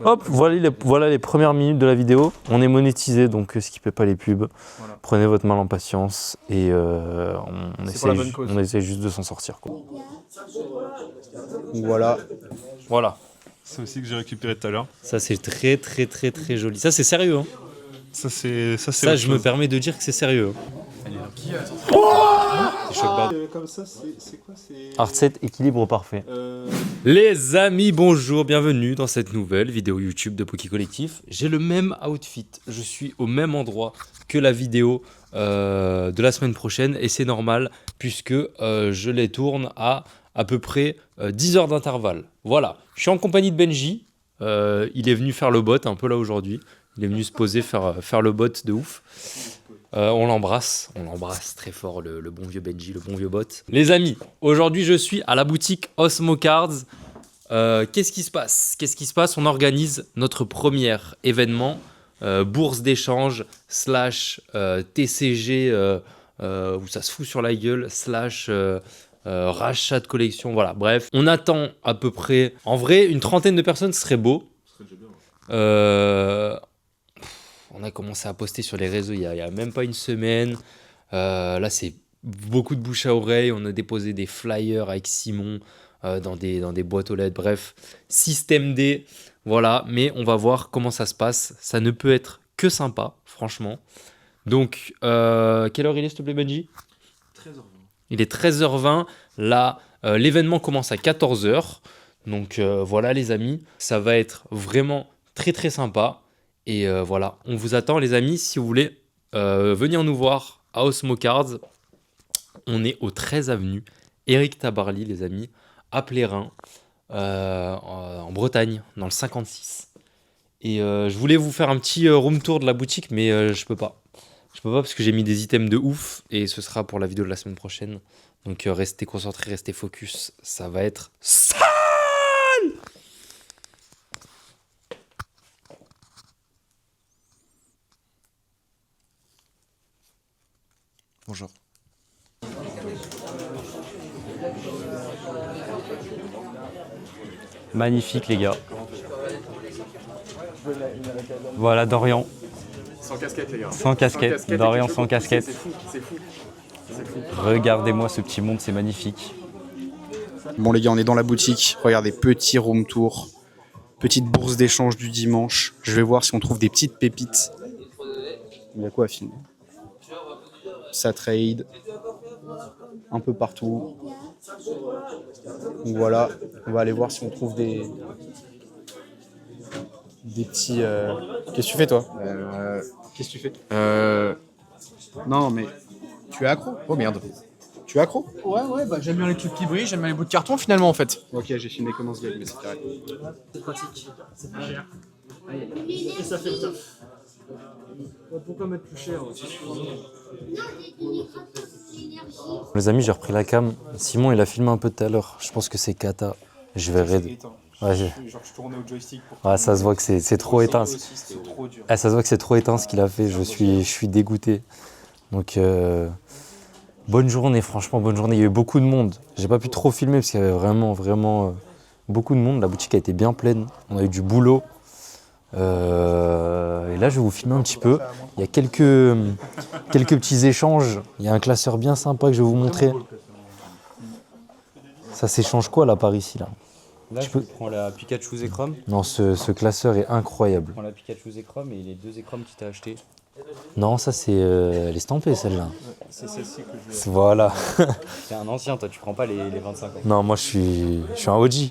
Hop, voilà les premières minutes de la vidéo. On est monétisé, donc skippez pas les pubs. Voilà. Prenez votre mal en patience et on essaie juste de s'en sortir, quoi. Voilà. Voilà. C'est aussi que j'ai récupéré tout à l'heure. Ça c'est très joli. Ça c'est sérieux, hein. Ça, je me permets de dire que c'est sérieux. C'est choc comme ça, c'est quoi? Art7, équilibre parfait. Les amis, bonjour, bienvenue dans cette nouvelle vidéo YouTube de Poké Collectif. J'ai le même outfit, je suis au même endroit que la vidéo de la semaine prochaine et c'est normal puisque je les tourne à peu près 10 heures d'intervalle. Voilà, je suis en compagnie de Benji, il est venu faire le bot un peu là aujourd'hui. Il est venu se poser, faire le bot de ouf. On l'embrasse très fort, le bon vieux Benji, le bon vieux bot. Les amis, aujourd'hui je suis à la boutique Osmo Cards. Qu'est-ce qui se passe? On organise notre premier événement, bourse d'échange / TCG, où ça se fout sur la gueule, / rachat de collection, voilà, bref. On attend à peu près, en vrai, une trentaine de personnes, ce serait beau. On a commencé à poster sur les réseaux il y a même pas une semaine. Là, c'est beaucoup de bouche à oreille. On a déposé des flyers avec Simon dans des boîtes aux lettres. Bref, système D. Voilà, mais on va voir comment ça se passe. Ça ne peut être que sympa, franchement. Donc, quelle heure il est, s'il te plaît, Benji? 13h20. Il est 13h20. Là, l'événement commence à 14h. Donc, voilà, les amis. Ça va être vraiment très sympa. Et voilà, on vous attend les amis, si vous voulez venir nous voir à Osmo Cards. On est au 13 avenue Éric Tabarly les amis, à Plérin, en Bretagne, dans le 56. Et je voulais vous faire un petit room tour de la boutique, mais je peux pas. Je peux pas parce que j'ai mis des items de ouf et ce sera pour la vidéo de la semaine prochaine. Donc restez concentrés, restez focus, ça va être sale. Bonjour. Magnifique les gars. Voilà Dorian. Sans casquette les gars. Sans casquette. Dorian sans casquette. C'est fou. Regardez-moi ce petit monde, c'est magnifique. Bon les gars, on est dans la boutique. Regardez, petit room tour. Petite bourse d'échange du dimanche. Je vais voir si on trouve des petites pépites. Il y a quoi à filmer? Ça trade. Un peu partout. Donc voilà, on va aller voir si on trouve des petits... Qu'est-ce que tu fais toi? Qu'est-ce que tu fais? Non mais tu es accro? Oh merde. Tu es accro? Ouais, bah j'aime bien les trucs qui brillent, j'aime bien les bouts de carton finalement en fait. Ok, j'ai filmé comment se gagne, mais c'est carré. C'est pratique, c'est plus cher. Et ça fait le taf. Pourquoi mettre plus cher? Les amis, j'ai repris la cam. Simon, il a filmé un peu tout à l'heure. Je pense que c'est cata. Je vais raid. Ouais, Genre je tournais au joystick pour... Ouais, ça se voit que c'est trop éteint. C'est trop dur. Ça se voit que c'est trop éteint ce qu'il a fait. Je suis dégoûté. Donc, bonne journée, franchement, bonne journée. Il y a eu beaucoup de monde. J'ai pas pu trop filmer parce qu'il y avait vraiment beaucoup de monde. La boutique a été bien pleine. On a eu du boulot. Et là, je vais vous filmer un petit peu. Il y a quelques petits échanges. Il y a un classeur bien sympa que je vais vous montrer. Ça s'échange quoi là par ici là? Là, je prends la Pikachu Zekrom. Non, ce classeur est incroyable. Je prends la Pikachu Zekrom et les 2 Zekrom que tu t'as acheté. Non, ça c'est elle est stampée celle-là. C'est celle-ci que je veux. Voilà. C'est un ancien, toi, tu prends pas les 25 ans. Non, moi je suis un OG.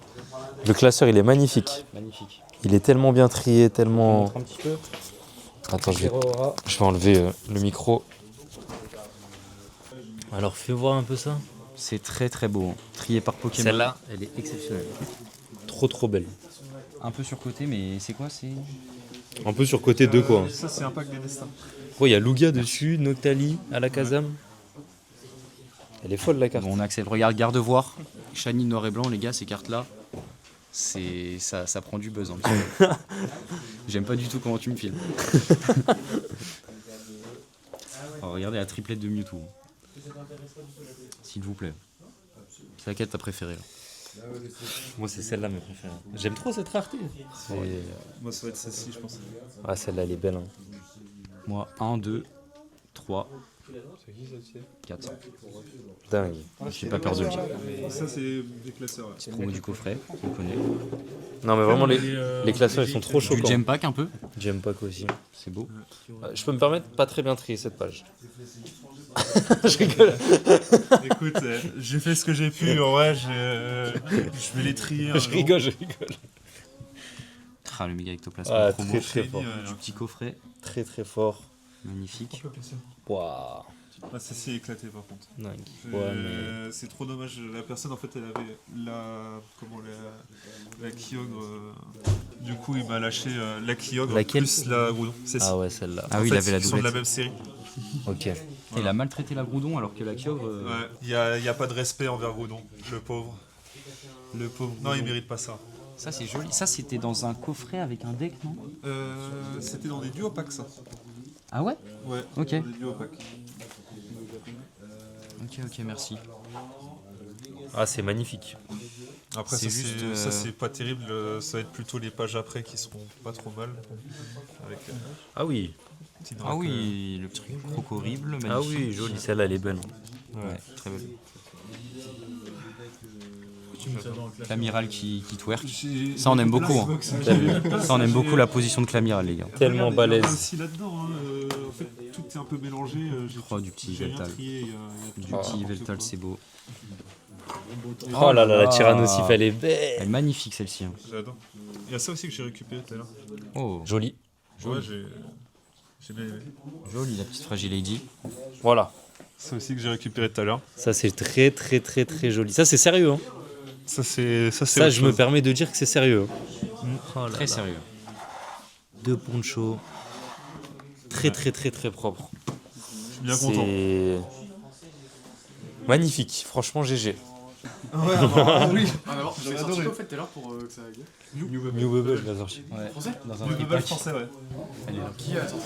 Le classeur il est magnifique. Magnifique. Il est tellement bien trié, tellement... Un petit peu. Attends, je vais enlever le micro. Alors, fais voir un peu ça. C'est très beau. Hein. Trié par Pokémon. Celle-là, elle est exceptionnelle. Trop belle. Un peu surcoté, mais c'est quoi? C'est Un peu surcoté de quoi? Ça c'est un pack des destins. Oh, il y a Lugia dessus, Noctali, Alakazam. Elle est folle la carte. Bon, on accepte. Regarde, garde voir. Shiny noir et blanc, les gars, ces cartes-là. Ça prend du buzz un petit peu. J'aime pas du tout comment tu me filmes. Alors, regardez la triplette de Mewtwo. S'il vous plaît. C'est laquelle t'as préférée là? Moi, c'est celle-là mes préférées. J'aime trop cette rareté. Moi, ça va être celle-ci, je pense. Ah, celle-là, elle est belle. Hein. Moi, 1, 2, 3, 4. Dingue. J'ai pas peur de le dire. Ça, c'est des classeurs. Là. Petite promo du coffret, on connaît. Non, mais vraiment, les classeurs, ils sont trop Du choquants. gem pack un peu, J'aime pas aussi. c'est beau. Je peux me permettre de pas très bien trier cette page. Je rigole. Écoute, j'ai fait ce que j'ai pu. En vrai, je vais les trier. Je rigole, je rigole. Ah, le méga ectoplasme Ah, promo. très très fort. Du petit coffret, Très très fort. magnifique. Waouh. Ah, celle-ci est éclatée par contre. Dingue. Ouais, mais... C'est trop dommage. La personne, en fait, elle avait la Kyogre. Du coup, il m'a lâché la Kyogre Laquelle plus la Groudon. C'est Ah ouais, celle-là. Ah oui, il avait la Ils sont de la doublette. même série. Ok. Il a maltraité la Groudon alors que la Kyogre. Ouais. Il y a pas de respect envers Groudon, le pauvre. Le pauvre. Non, il mérite pas ça. Ça c'est joli. Ça c'était dans un coffret avec un deck, non? C'était dans des duos packs, ça. Ah ouais? Ouais. Ok. Dans des duos packs. Ok, merci. Ah, c'est magnifique. Après, C'est ça, juste, ça, c'est pas terrible. Ça va être plutôt les pages après qui seront pas trop mal. Avec Ah oui. petit Ah drac, oui, le truc croc horrible, magnifique. Ah oui, jolie. Celle-là, elle est belle. Ouais, très belle. Tu mets ça dans le classeur. Clamiral qui twerk. J'ai- Ça on aime beaucoup. Hein. T'as vu Ça on aime beaucoup la position de Clamiral, les gars. Tellement Regarde, il y en a balèze. aussi là-dedans. Hein. En fait, tout est un peu mélangé. Oh, du petit j'ai rien Veltal. trié. Il y a Du tout, petit n'importe Veltal, quoi. c'est beau. Oh là là, la là. Tyrannosif, elle est Elle belle. est magnifique celle-ci. Hein. J'adore. Il y a ça aussi que j'ai récupéré tout à l'heure. Oh, Jolie. Ouais, j'ai bien aimé. jolie la petite Fragile Lady. Voilà. Ça aussi que j'ai récupéré tout à l'heure. Ça, c'est très très très très joli. Ça, c'est sérieux. Hein. Ça, c'est Ça, je me permets de dire que c'est sérieux. Oh là Très là. sérieux. Deux ponchos. Très très très très propre. Je suis bien content. C'est magnifique. Franchement, GG. Ouais, bah, oui. J'avais adoré. Au fait, tout à l'heure pour que ça aille. New Bubble, je l'ai sorti. Français Dans un Le free Bubble pack. français, ouais. Qui a sorti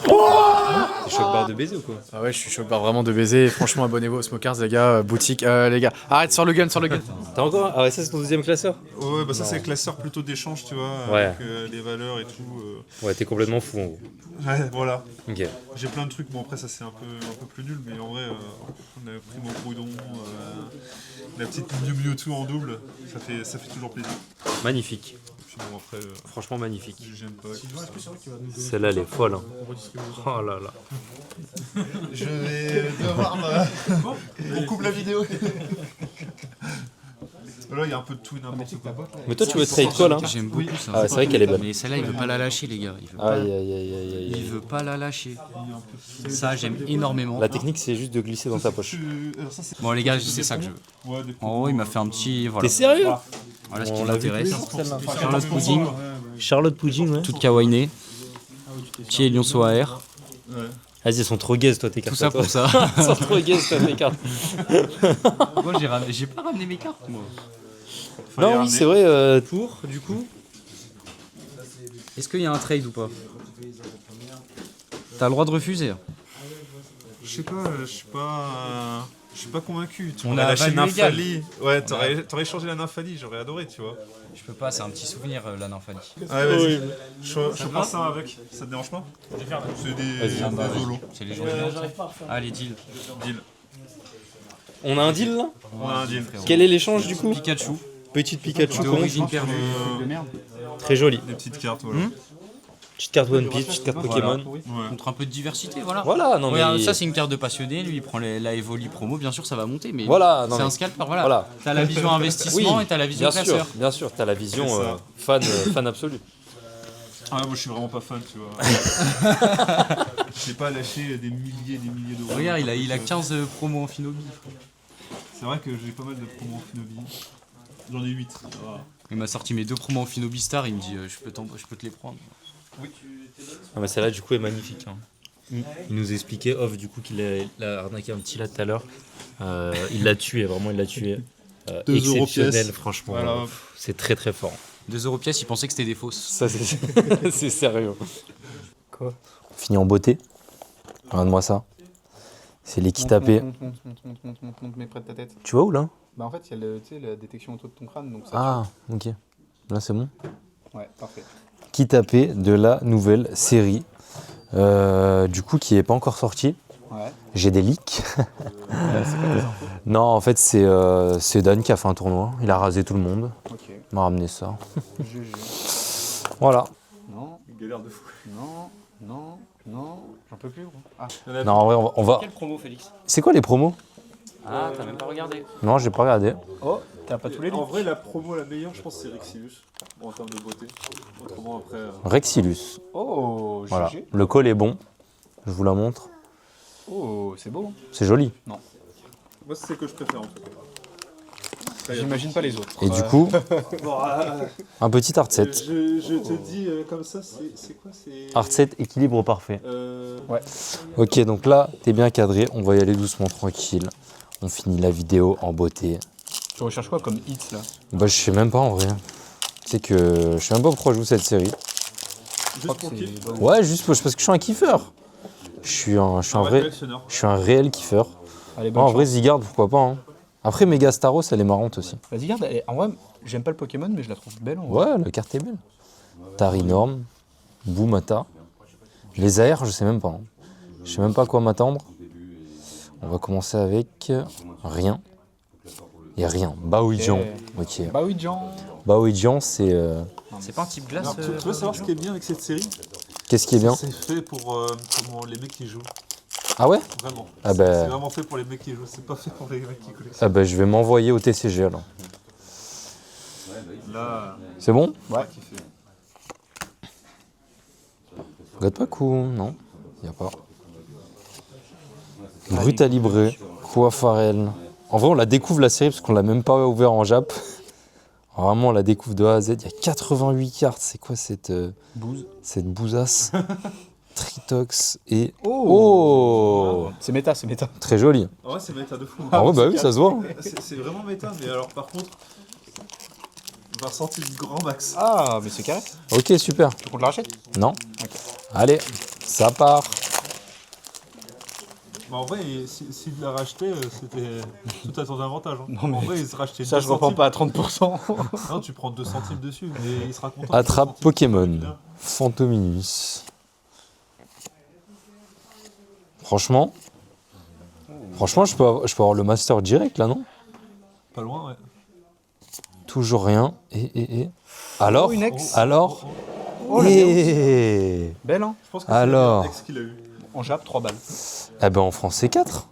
C'est choc barre de baiser ou quoi? Ah ouais, je suis choqué vraiment de baiser. Franchement, abonnez-vous aux Smokers, les gars. Boutique, les gars. Arrête, sors le gun, sors le gun. T'as encore? Ah ouais, ça c'est ton deuxième classeur? Ouais, bah ça, c'est le classeur plutôt d'échange, tu vois. Ouais. Avec les valeurs et tout. Ouais, t'es complètement fou en gros. Ouais, voilà. Ok. J'ai plein de trucs. Bon, après, ça, c'est un peu plus nul, mais en vrai, on a pris mon Groudon. La petite Mewtwo en double, ça fait toujours plaisir. Magnifique. Puis bon, après, Franchement magnifique. j'aime pas. Celle-là elle est folle. Hein. Oh là là. Je vais devoir on coupe la vidéo. Là, il y a un peu de tout et n'importe quoi. Mais toi tu veux trade quoi là? J'aime beaucoup ça. Ah ouais, c'est vrai qu'elle est belle. Mais celle-là, il veut pas la lâcher, les gars. Il veut pas, Aïe aïe aïe aïe aïe. il veut pas la lâcher. Ça, j'aime énormément. La technique c'est juste de glisser dans ta poche. Alors ça, c'est... Bon, les gars, c'est ça que je veux. Ouais, des En haut, il m'a fait un petit. Voilà, T'es sérieux? voilà ce qui On l'a vu m'intéresse. tous les jours, celle-là. Charlotte Pudding, Charlotte Pudding, ouais. toute kawainée. Petit Elionceau AR. Ouais. Vas-y, elles sont trop gaze toi tes cartes. Tout ça toi. pour ça. Elles sont trop gaze toi tes cartes. Moi, j'ai pas ramené mes cartes, moi. Fallait Non, oui, ramener. c'est vrai. Pour, du coup. Est-ce qu'il y a un trade ou pas? T'as le droit de refuser. Je sais pas, je suis pas convaincu. Tu On m'aurais a lâché valu égal. Nymphalie. Ouais, t'aurais changé la Nymphalie, j'aurais adoré, tu vois. Je peux pas, c'est un petit souvenir, la Nymphalie. Ouais, vas-y. Je prends ça avec. Ça te dérange pas? C'est des zolos. C'est les gens Allez, deal. Deal. On a un deal là? On a un deal. Quel est l'échange du coup? Pikachu. Petite Pikachu con. D'origine perdue. Très jolie. Des petites cartes, voilà. Petite carte One Piece, petite carte Pokémon. Ouais. Contre un peu de diversité, voilà. Voilà, non Regarde, mais. ça c'est une carte de passionné, lui il prend la Evoli promo, bien sûr ça va monter, mais Voilà, non c'est mais- un scalper, voilà. Voilà. T'as la vision investissement et t'as la vision bien classeur. sûr, bien sûr, t'as la vision C'est ça. fan absolu. Ah ouais, moi je suis vraiment pas fan, tu vois. J'ai pas lâché des milliers d'euros. Regarde, il a 15 promos en Finobi. C'est vrai que j'ai pas mal de promos en Finobi. J'en ai 8. Il m'a sorti mes 2 promos en Finobi Star, il me dit je peux te les prendre. Ah mais celle-là du coup est magnifique. Hein. Il nous expliquait off du coup qu'il a arnaqué un petit là tout à l'heure. Il l'a tué, vraiment il l'a tué. 2 euros Exceptionnel, pièce. franchement. Voilà. C'est très très fort. 2 € pièce, il pensait que c'était des fausses. Ça c'est c'est sérieux. Quoi? On finit en beauté. Regarde-moi ça. C'est l'équitapé. Monte, mais près de ta tête. Tu vois où là? Bah en fait, il y a la détection auto de ton crâne, donc ça... Ah, ok. Là, c'est bon. Ouais, parfait. Qui tapait de la nouvelle série, du coup, qui n'est pas encore sortie. Ouais. J'ai des leaks. C'est quoi tes infos? Non, en fait, c'est Dan qui a fait un tournoi. Il a rasé tout le monde. Ok. Il m'a ramené ça. GG. Voilà. Non, Une galère de fou. non, j'en peux plus, gros. Ah, Non, en vrai, on va... Quelle promo, Félix? C'est quoi les promos? Ah, t'as même pas regardé. Non, j'ai pas regardé. oh, t'as pas tous les En leaks. vrai, la promo la meilleure, je pense, c'est Rexilus, en termes de beauté. Autrement, après... Rexilus. Oh, GG. Voilà. Le col est bon. Je vous la montre. Oh, c'est beau. C'est joli. Moi, c'est celle que je préfère, en tout cas. J'imagine pas les autres. Et du coup, Bon, un petit art set. je te dis, comme ça, c'est quoi? C'est... Art set équilibre parfait. Ouais. Ok, donc là, t'es bien cadré. On va y aller doucement, tranquille. On finit la vidéo en beauté. Tu recherches quoi comme hits là? Bah, je sais même pas en vrai. Tu sais que je sais même pas pourquoi je joue cette série. Juste pour kiff. Ouais, juste parce que je suis un kiffeur. Je suis un réel kiffeur. Allez, Ouais, bonne en chance. vrai, Zygarde, pourquoi pas. Hein. Après, Mega Staros, elle est marrante aussi. Vas-y, garde. En vrai, j'aime pas le Pokémon, mais je la trouve belle. En vrai. Ouais, la carte est belle. Tarinorm, Boumata. Les AR, je sais même pas. Hein. Je sais même pas à quoi m'attendre. On va commencer avec rien. Et rien. Baoijan. Ok. Bah oui, Jean. Baoijan, c'est. C'est pas un type glace Alors, tu veux savoir ce qui est bien avec cette série? Qu'est-ce qui est bien? C'est fait pour comment les mecs qui jouent. Ah ouais? Vraiment. Ah bah- C'est vraiment fait pour les mecs qui jouent, c'est pas fait pour les mecs qui collectionnent. Ah bah, je vais m'envoyer au TCG alors. Là, C'est bon? ouais. Kiffé. Regarde pas coup, non? Y a pas. Brutalibré, Coafarel. En vrai, on la découvre la série parce qu'on l'a même pas ouvert en Jap. Vraiment, on la découvre de A à Z. Il y a 88 cartes. C'est quoi cette Bouse. cette bousasse? Tritox et. Oh, C'est méta, c'est méta. très joli. En vrai, c'est méta de fou. Ah ouais, bah oui, ça se voit. C'est vraiment méta, mais alors par contre, on va ressentir du grand max. Ah, mais c'est carré. Ok, super. Tu veux qu'on te la rachète? Non? Ok. Allez, ça part. Bah, en vrai, s'il l'a racheté, c'était tout à ton avantage. Hein. Non, mais en vrai, il se rachetait Ça, 2 je reprends centimes. pas à 30%. Non, tu prends 2 centimes dessus, mais il sera content. Attrape 2 centimes. Pokémon. Fantominus. Franchement, je peux avoir le master direct là, non? Pas loin, ouais. Toujours rien. Et. Alors? Oh, une ex. Alors? Oh, la Et. Belle, hein? Je pense que Alors. c'est le ex qu'il a eu. En Jap, 3 balles. Eh ben en français 4.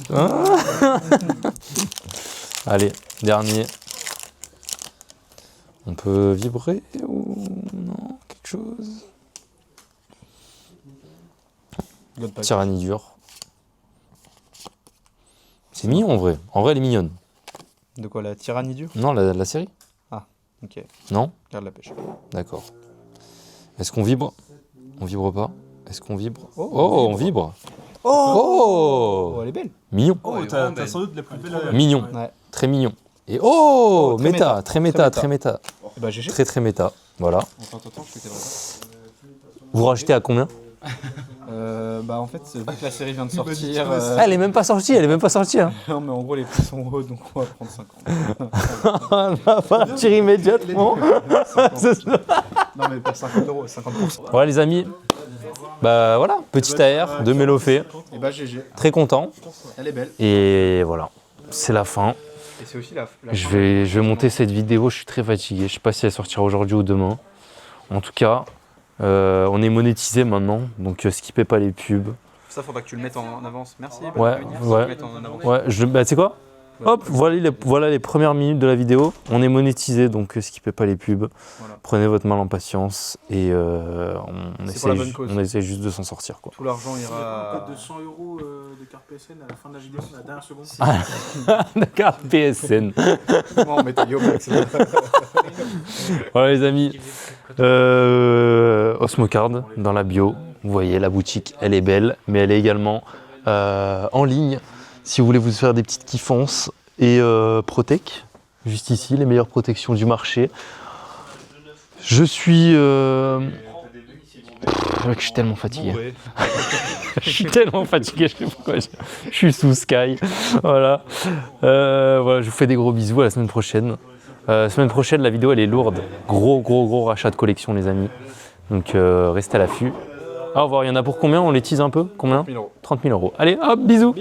Allez, dernier. On peut vibrer ou non? Quelque chose? God pack. Tyrannidure. C'est mignon en vrai. En vrai, elle est mignonne. De quoi, la tyrannie dure? Non, la série? Ok, Non? garde la pêche. D'accord. Est-ce qu'on vibre? On vibre pas? Est-ce qu'on vibre? Oh, Oh, on vibre. Oh, Oh, elle est belle. Mignon. Oh, elle est t'as vraiment belle. sans doute la plus belle. Mignon. Ouais. Très mignon. Et oh, très méta, méta. très méta, Très très méta. Et bah, GG. Très très méta. Voilà. Attends, je fais tes vrais. Vous rachetez à combien? Bah, en fait, vu que la série vient de Il m'a dit sortir. que tu Ah, elle est même pas sortie, elle est même pas sortie. Hein. Non, mais en gros, les prix sont hauts, donc on va prendre 50. Elle va partir immédiatement. Non, mais pour 50 €, 50%. Voilà les amis. Bah voilà, petit AR de Mélofée. Et bah, GG. Très content. Elle est belle. Et voilà, c'est la fin. Et c'est aussi la Je vais monter cette vidéo, je suis très fatigué. Je sais pas si elle sortira aujourd'hui ou demain. En tout cas, on est monétisé maintenant, donc skippez pas les pubs. Ça, faudra que tu le mettes en avance. Merci. Ouais, ouais. Ouais, tu sais quoi? Hop, voilà les premières minutes de la vidéo. On est monétisé, donc skippez pas les pubs. Voilà. Prenez votre mal en patience et on C'est pour la bonne essaie, cause. on essaie juste de s'en sortir, quoi. Tout l'argent ira. De 100 € de carte PSN à la fin de la vidéo, à la dernière seconde. D'accord, PSN. Moi, on met ta Max. Voilà les amis, Osmocard dans la bio. Vous voyez, la boutique, elle est belle, mais elle est également en ligne. Si vous voulez vous faire des petites kiffances et Protec, juste ici, les meilleures protections du marché. Je suis Je suis tellement fatigué. Je suis tellement fatigué, je sais pas pourquoi. Je suis sous Sky. Voilà. Voilà, je vous fais des gros bisous. À la semaine prochaine. Semaine prochaine, la vidéo elle est lourde. Gros rachat de collection, les amis. Donc restez à l'affût. Au revoir. Il y en a pour combien? On les tease un peu? Combien? 30 000 €. Allez, hop, bisous.